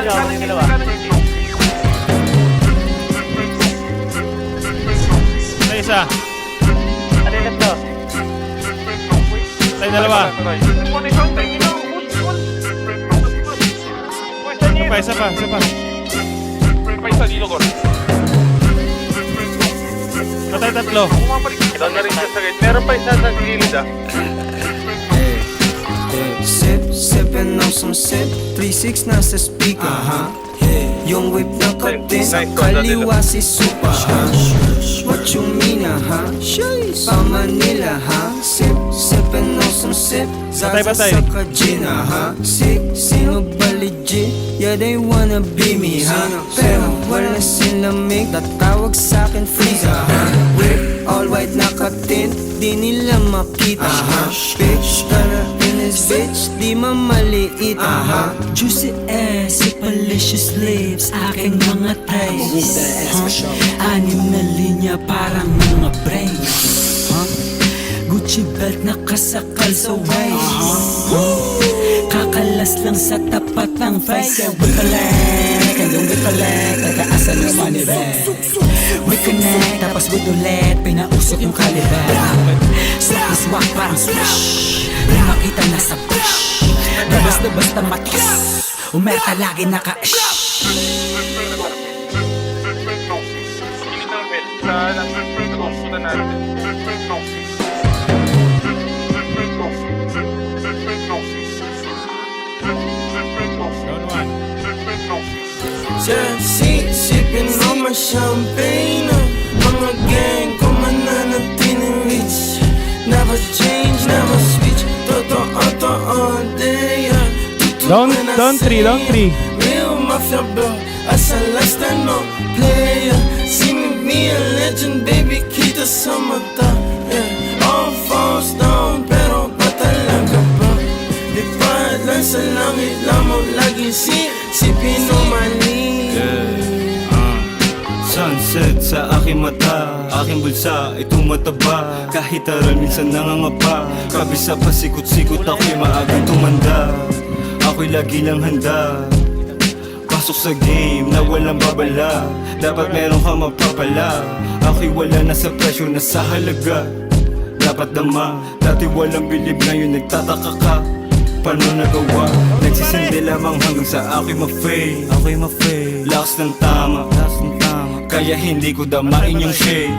May isa. Ano yung to? May dalawa. Isa pa. Patay tatlo. Ito na rin siya sa gate. Meron pa isa sa gilid ah. Sippin' on some sip 3-6 nasa speaker Yung whip na kapten Kaliwa si Supa What you mean ha? Pa Manila ha? Sippin' on some sip Zaza sa kajina ha? Sino ba legit? Yeah they wanna be me ha? Pero wala silang mig Tatawag sa'kin freezer ha? Whip all white na kapten Di nila makita ha? Bitch kana bitch, di mamaliit Juicy ass, palicious lips Aking mga thighs Anim na linya parang mga brains Gucci belt nakasakal sa waist Kakalas lang sa tapat ng face Wikolek, hanggang wikolek Nagkaasan ng money bag We connect, tapos with ulit Pinausok yung kaliber Swak na swak parang swish Di makita na sa bush Dabas na basta matis Umerta lagi naka-ish Down one. Sippin' on my champagne Mga gang ko mananatiling rich Never change, never switch Totoo day Down three. Real mafia bro Asa last and no player See me a legend baby Kita sa mata All falls down Pero patalaga ba Di pa lang sa langit Lamo lagi sipin o mali Sunset sa aking mata Aking bulsa ay tumataba Kahit aral minsan nangangapa Kabisa pa sikot-sikot ako'y maagang tumanda Ako'y lagi lang handa Pasok sa game na walang babala Dapat meron ka mapapala Ako'y wala na sa presyo na sa halaga Dapat dama Dati walang bilib ngayon nagtataka ka Paano nagawa? Nagsisindi lamang hanggang sa ako'y ma-fade Lakas ng tama Kaya hindi ko damain yung shade